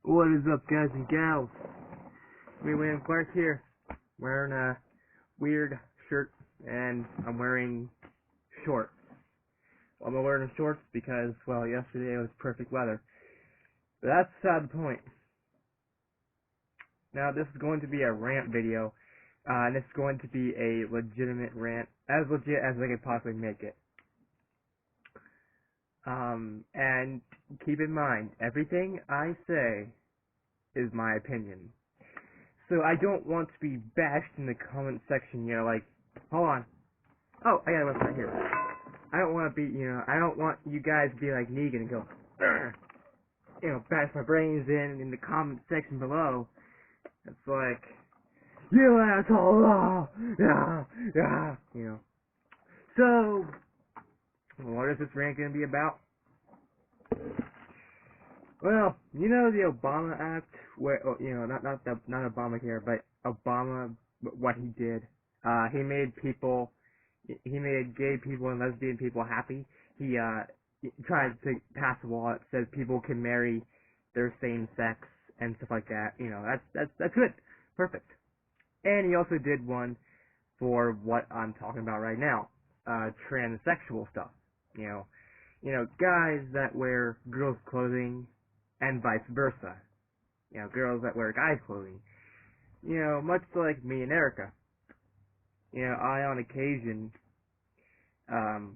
What is up, guys and gals? Me, William Clark here, wearing a weird shirt, and I'm wearing shorts. Well, I'm wearing shorts because, well, yesterday was perfect weather. But that's beside the point. Now, this is going to be a rant video, and it's going to be a legitimate rant, as legit as I could possibly make it. And keep in mind, everything I say is my opinion. So I don't want to be bashed in the comment section, like, hold on. Oh, I got a website here. I don't want to be, I don't want you guys to be like Negan and go, bash my brains in the comment section below. It's like, you asshole, yeah. So, what is this rant going to be about? Well, the Obama Act, where, not Obamacare, but Obama, what he did. He made gay people and lesbian people happy. He tried to pass a law that says people can marry their same sex and stuff like that. That's good. Perfect. And he also did one for what I'm talking about right now. Transsexual stuff. Guys that wear girls' clothing and vice versa. Girls that wear guys' clothing. Much like me and Erica. I on occasion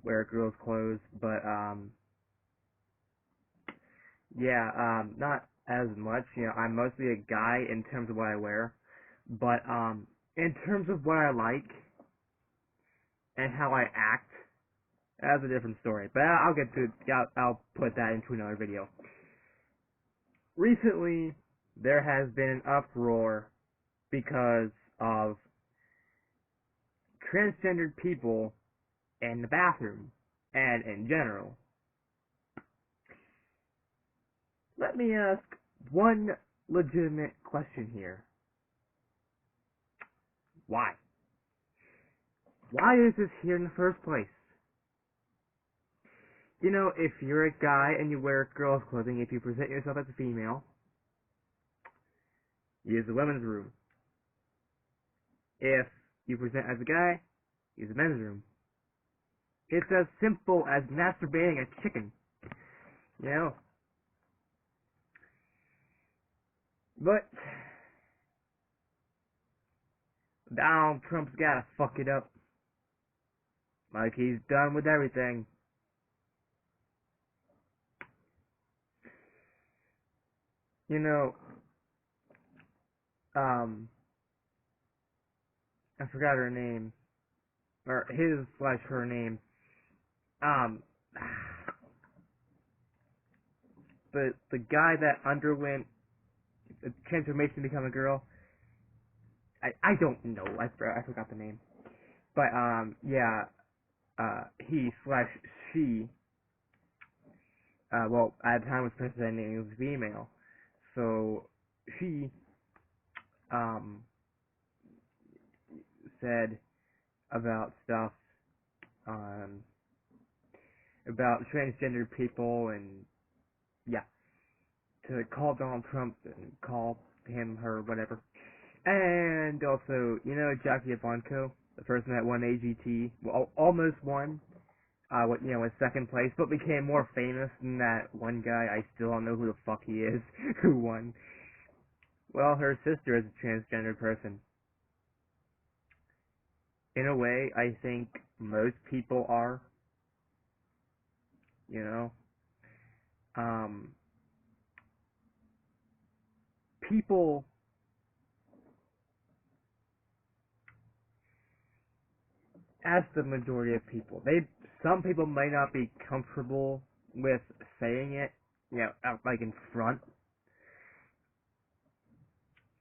wear girls' clothes, but not as much. I'm mostly a guy in terms of what I wear, but in terms of what I like and how I act, that's a different story. But I'll get to I'll put that into another video. Recently, there has been an uproar because of transgendered people in the bathroom and in general. Let me ask one legitimate question here. Why? Why is this here in the first place? If you're a guy and you wear girls' clothing, if you present yourself as a female, use the women's room. If you present as a guy, use the men's room. It's as simple as masturbating a chicken. But Donald Trump's gotta fuck it up. Like he's done with everything. I forgot her name. Or his/her name. The guy that underwent a transformation to become a girl. I don't know. I forgot the name. But, he/she, well, at the time was presenting as female. So, she, said about stuff, about transgender people and, to call Donald Trump and call him, her, whatever. And also, Jackie Ivanko, the person that won AGT, well, almost won, was second place, but became more famous than that one guy, I still don't know who the fuck he is, who won. Well, her sister is a transgender person. In a way, I think most people are, people as the majority of people. Some people might not be comfortable with saying it, like in front.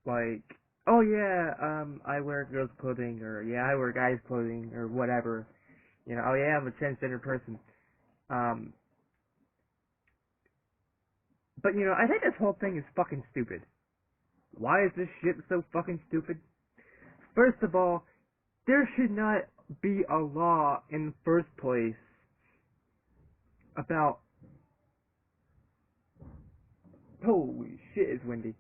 Like, oh yeah, I wear girls' clothing, or yeah, I wear guys' clothing, or whatever. Oh yeah, I'm a transgender person. But I think this whole thing is fucking stupid. Why is this shit so fucking stupid? First of all, there should not be a law in the first place about... Holy shit is windy.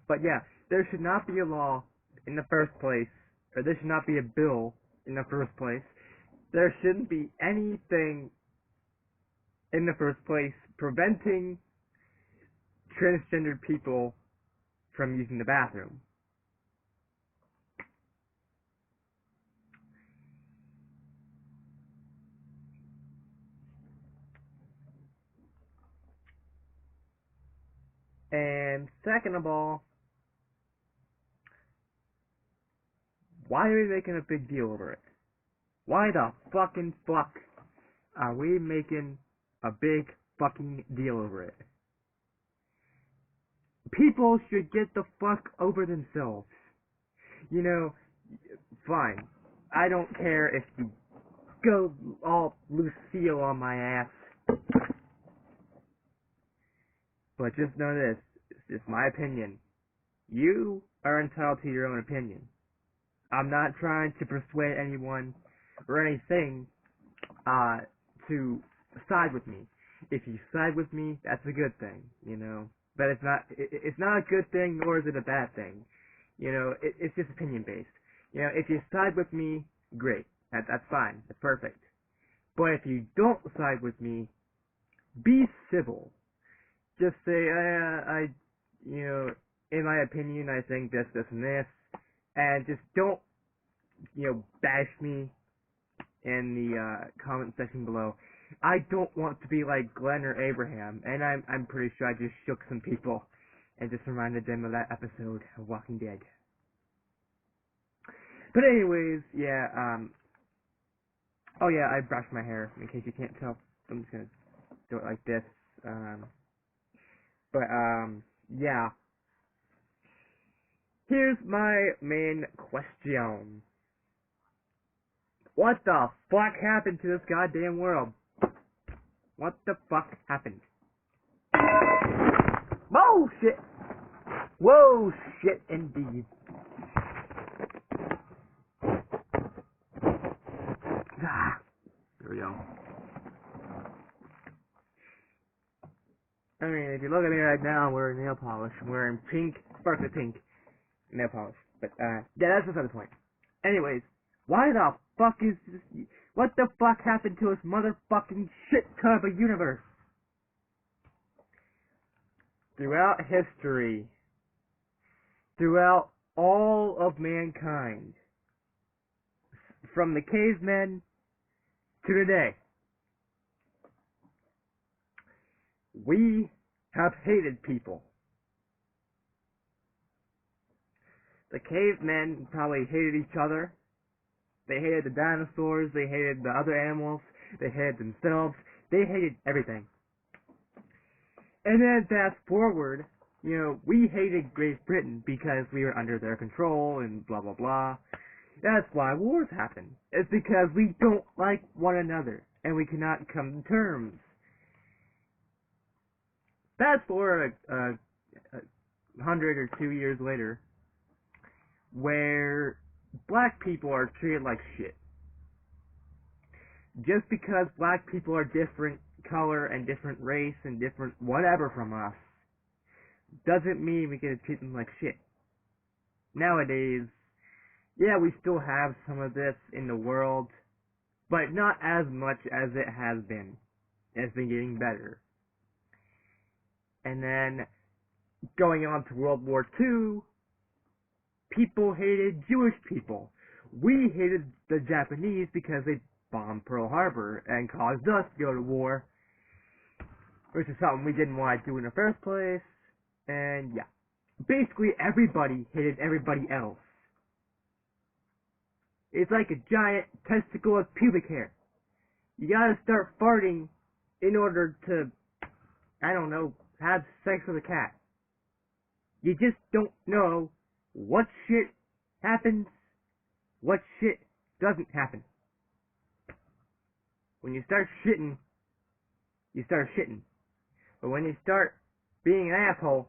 But yeah, there should not be a law in the first place, or there should not be a bill in the first place. There shouldn't be anything in the first place preventing transgender people from using the bathroom. And second of all, why are we making a big deal over it? Why the fucking fuck are we making a big fucking deal over it? People should get the fuck over themselves. You know, fine. I don't care if you go all Lucille on my ass. But just know this, it's just my opinion. You are entitled to your own opinion. I'm not trying to persuade anyone or anything to side with me. If you side with me, that's a good thing, you know. But it's not a good thing, nor is it a bad thing. You know, it's just opinion based. You know, if you side with me, great. That's fine. That's perfect. But if you don't side with me, be civil. Just say, you know, in my opinion, I think this, and this, and just don't, you know, bash me in the comment section below. I don't want to be like Glenn or Abraham, and I'm pretty sure I just shook some people and just reminded them of that episode of Walking Dead. But anyways, yeah, oh yeah, I brushed my hair, in case you can't tell. I'm just gonna do it like this, yeah. Here's my main question. What the fuck happened to this goddamn world? What the fuck happened? Whoa, shit! Whoa, shit, indeed. There we go. I mean, if you look at me right now, I'm wearing nail polish. I'm wearing pink, sparkly pink nail polish. But, yeah, that's beside the point. Anyways, why the fuck is this? What the fuck happened to this motherfucking shit ton of a universe? Throughout history, throughout all of mankind, from the cavemen to today, we have hated people. The cavemen probably hated each other. They hated the dinosaurs, they hated the other animals, they hated themselves, they hated everything. And then fast forward, you know, we hated Great Britain because we were under their control and blah blah blah. That's why wars happen. It's because we don't like one another and we cannot come to terms. Fast forward 100 or 2 years later, where black people are treated like shit. Just because black people are different color and different race and different whatever from us, doesn't mean we get to treat them like shit. Nowadays, yeah, we still have some of this in the world, but not as much as it has been. It's been getting better. And then, going on to World War II, people hated Jewish people. We hated the Japanese because they bombed Pearl Harbor and caused us to go to war, which is something we didn't want to do in the first place. And yeah, basically everybody hated everybody else. It's like a giant testicle of pubic hair. You gotta start farting in order to, I don't know, have sex with a cat. You just don't know what shit happens, what shit doesn't happen. When you start shitting, you start shitting. But when you start being an asshole,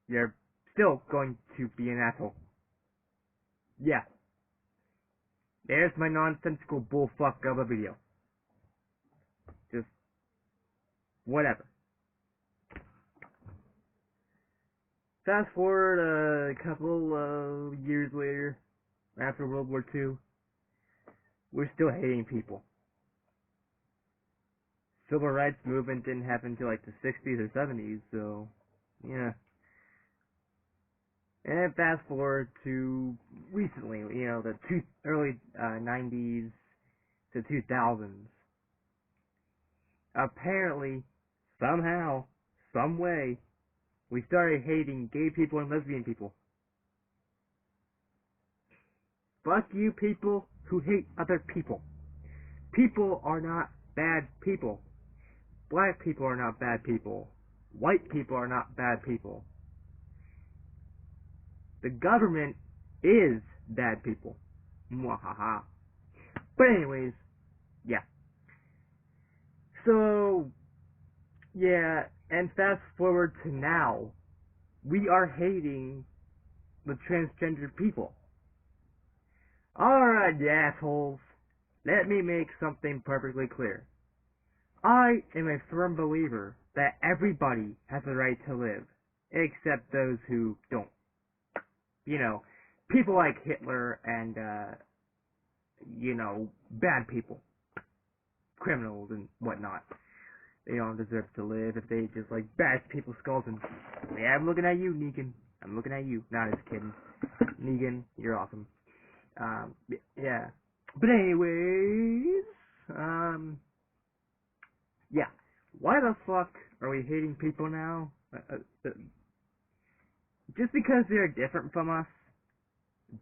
you're still going to be an asshole. Yeah. There's my nonsensical bullfuck of a video. Just whatever. Fast forward a couple of years later, after World War II, we're still hating people. Civil rights movement didn't happen until like the 60s or 70s, so yeah. And then fast forward to recently, the early 90s to 2000s. Apparently, somehow, some way, we started hating gay people and lesbian people. Fuck you people who hate other people. People are not bad people. Black people are not bad people. White people are not bad people. The government is bad people. Mwahaha. But anyways, yeah. So, yeah, and fast forward to now, we are hating the transgender people. Alright, you assholes. Let me make something perfectly clear. I am a firm believer that everybody has the right to live, except those who don't. People like Hitler and, bad people. Criminals and whatnot. They don't deserve to live if they just, bash people's skulls and, yeah, I'm looking at you, Negan. I'm looking at you. Not just kidding. Negan, you're awesome. Yeah. But anyways, yeah. Why the fuck are we hating people now? Just because they're different from us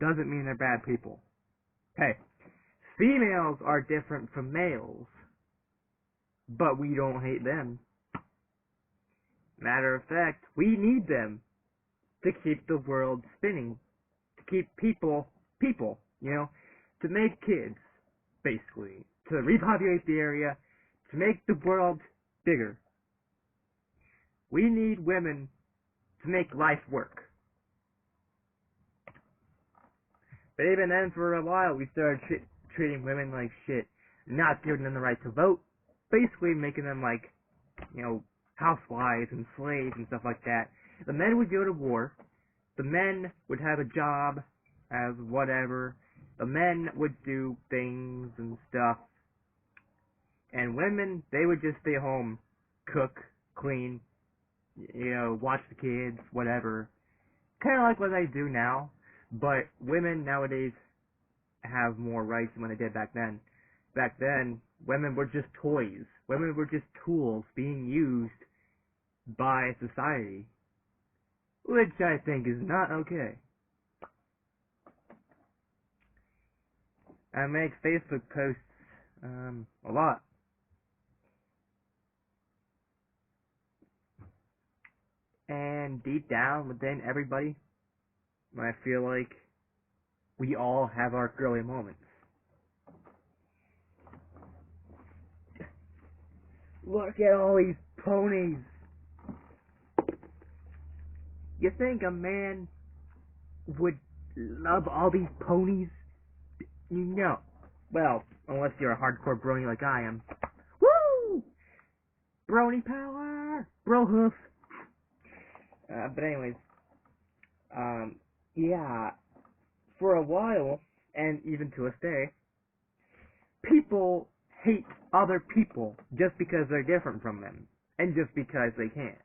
doesn't mean they're bad people. Hey, females are different from males, but we don't hate them. Matter of fact, we need them to keep the world spinning, to keep people, to make kids, basically, to repopulate the area, to make the world bigger. We need women to make life work. But even then, for a while, we started treating women like shit, not giving them the right to vote, basically making them housewives and slaves and stuff like that. The men would go to war, the men would have a job as whatever, the men would do things and stuff, and women, they would just stay home, cook, clean, watch the kids, whatever. Kind of like what I do now, but women nowadays have more rights than when they did back then. Back then, women were just toys. Women were just tools being used by society, which I think is not okay. I make Facebook posts a lot. And deep down within everybody, I feel like we all have our girly moments. Look at all these ponies. You think a man would love all these ponies? No. Well, unless you're a hardcore brony like I am. Woo! Brony power! Bro hoof! But anyways, yeah, for a while, and even to this day, people hate other people just because they're different from them, and just because they can't.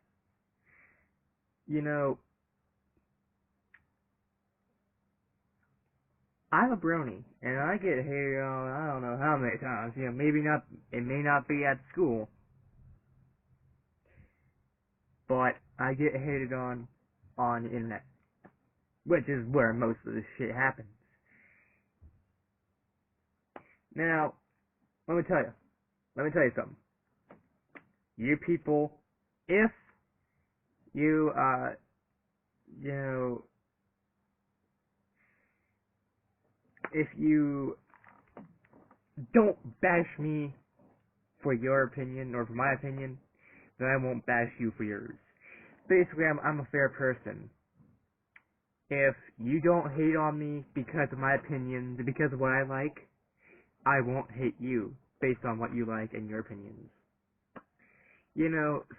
I'm a brony, and I get hated on I don't know how many times. Maybe not. It may not be at school, but I get hated on the internet, which is where most of this shit happens. Now, let me tell you something. You people, if you, if you don't bash me for your opinion or for my opinion, then I won't bash you for yours. Basically, I'm a fair person. If you don't hate on me because of my opinions, because of what I like, I won't hate you based on what you like and your opinions.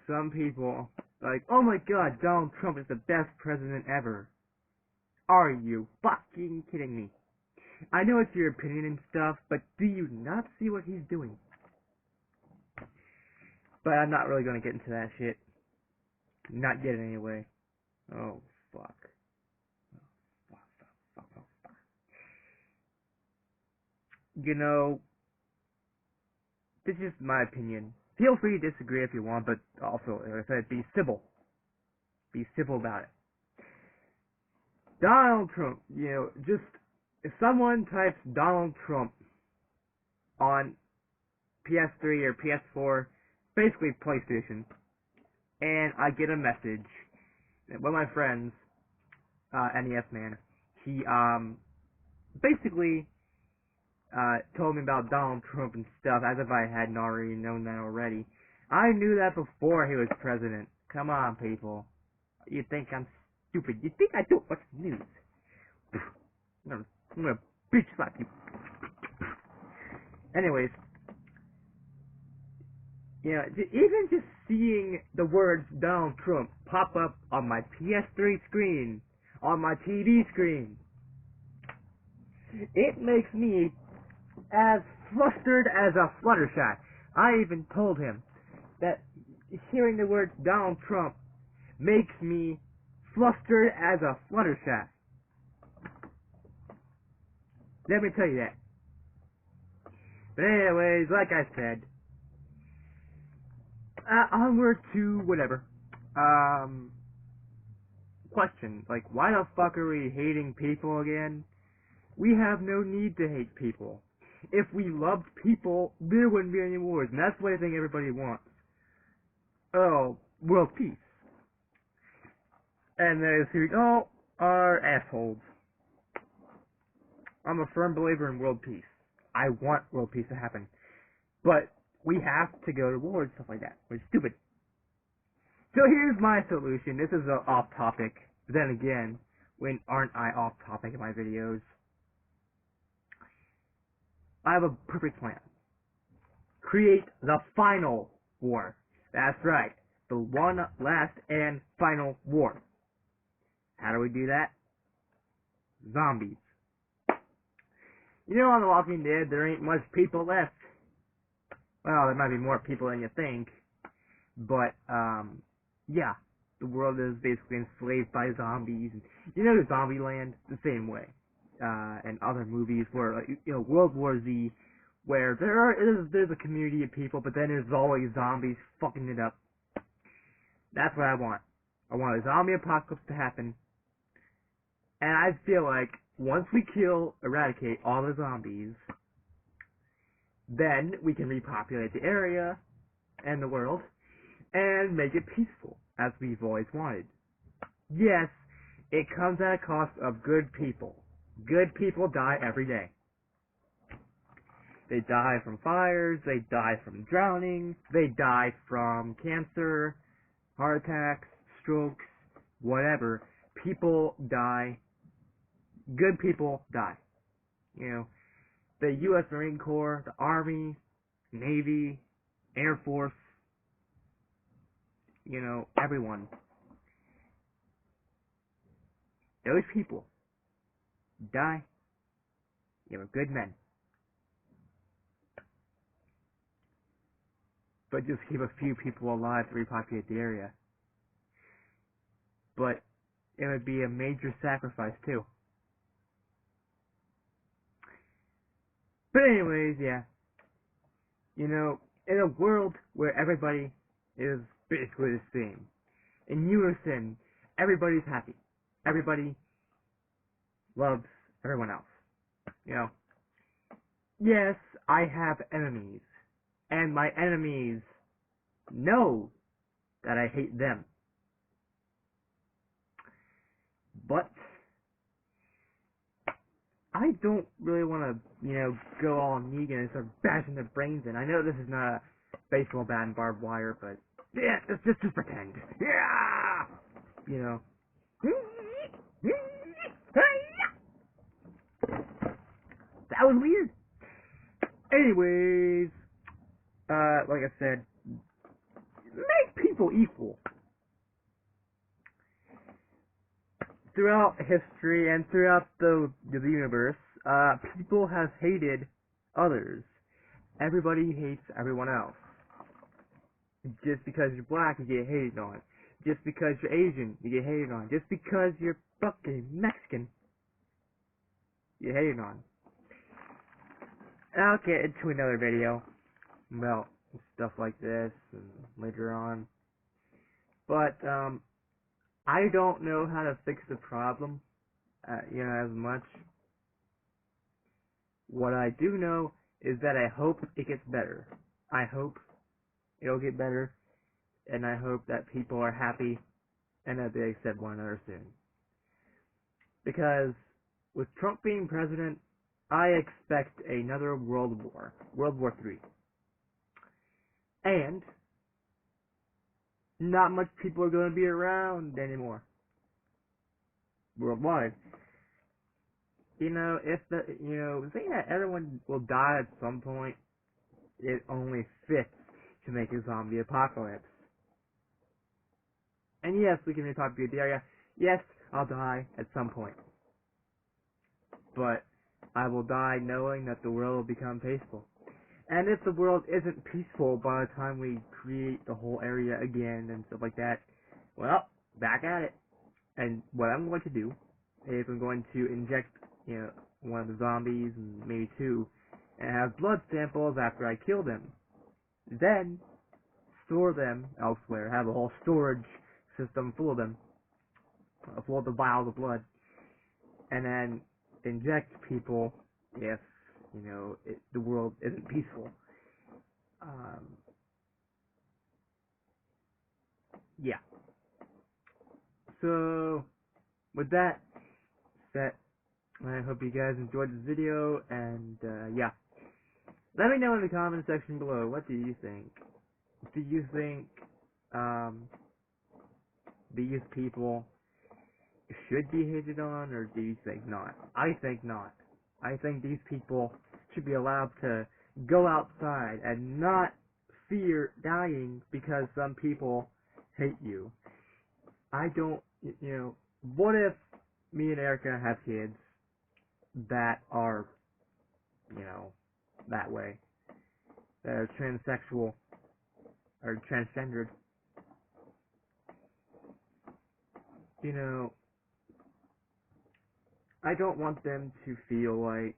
Some people Like, oh my god, Donald Trump is the best president ever. Are you fucking kidding me? I know it's your opinion and stuff, but do you not see what he's doing? But I'm not really gonna get into that shit. Not yet anyway. Oh, fuck. Fuck. You know, this is my opinion. Feel free to disagree if you want, but also, like I said, be civil. Be civil about it. Donald Trump, just, if someone types Donald Trump on PS3 or PS4, basically PlayStation, and I get a message, one of my friends, NES man, he, basically, told me about Donald Trump and stuff, as if I hadn't already known that already. I knew that before he was president. Come on, people. You think I'm stupid? You think I don't watch news? I'm gonna bitch slap you. Anyways, even just seeing the words Donald Trump pop up on my PS3 screen, on my TV screen, it makes me as flustered as a Fluttershy. I even told him that hearing the words Donald Trump makes me flustered as a Fluttershy. Let me tell you that. But anyways, like I said, onward to whatever. Question, like, why the fuck are we hating people again? We have no need to hate people. If we loved people, there wouldn't be any wars, and that's what I think everybody wants. Oh, world peace. And those who are assholes. I'm a firm believer in world peace. I want world peace to happen. But we have to go to war and stuff like that. We're stupid. So here's my solution. This is off topic. But then again, when aren't I off topic in my videos? I have a perfect plan. Create the final war. That's right. The one last and final war. How do we do that? Zombies. On The Walking Dead, there ain't much people left. Well, there might be more people than you think. But, yeah. The world is basically enslaved by zombies. And, Zombieland, the same way. And other movies where, World War Z, where there's a community of people, but then there's always zombies fucking it up. That's what I want. I want a zombie apocalypse to happen. And I feel like once we eradicate all the zombies, then we can repopulate the area and the world and make it peaceful, as we've always wanted. Yes, it comes at a cost of good people. Good people die every day. They die from fires, they die from drowning, they die from cancer, heart attacks, strokes, whatever. People die. Good people die. The U.S. Marine Corps, the Army, Navy, Air Force, everyone. Those people die. They were good men. But just keep a few people alive to repopulate the area. But it would be a major sacrifice too. But anyways, yeah. In a world where everybody is basically the same, in unison, everybody's happy. Everybody loves everyone else. Yes, I have enemies. And my enemies know that I hate them. But I don't really want to, go all Negan and start bashing their brains in. I know this is not a baseball bat and barbed wire, but yeah, just pretend. Yeah! That was weird. Anyways, like I said, make people equal. throughout history and throughout the universe, people have hated others. Everybody hates everyone else. Just because you're black, you get hated on. Just because you're Asian, you get hated on. Just because you're fucking Mexican, you get hated on. And I'll get into another video about stuff like this and later on. But, I don't know how to fix the problem, as much. What I do know is that I hope it gets better. I hope it'll get better, and I hope that people are happy and that they accept one another soon. Because with Trump being president, I expect another World War III. And not much people are going to be around anymore worldwide. Saying that everyone will die at some point, it only fits to make a zombie apocalypse. And yes, we can repopulate the area. Yes, I'll die at some point. But I will die knowing that the world will become peaceful. And if the world isn't peaceful by the time we create the whole area again and stuff like that, well, back at it. And what I'm going to do is I'm going to inject, one of the zombies, and maybe two, and have blood samples after I kill them. Then, store them elsewhere, have a whole storage system full of them, full of the vials of blood, and then inject people if, the world isn't peaceful. Yeah. So, with that said, I hope you guys enjoyed this video, and, yeah. Let me know in the comment section below, what do you think? Do you think, these people should be hated on, or do you think not? I think not. I think these people should be allowed to go outside and not fear dying because some people hate you. I don't, what if me and Erica have kids that are, that way, that are transsexual, or transgendered? I don't want them to feel like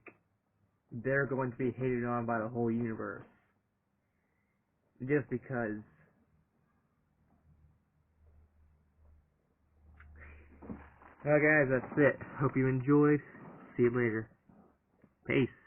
they're going to be hated on by the whole universe just because. Alright guys, that's it. Hope you enjoyed. See you later. Peace.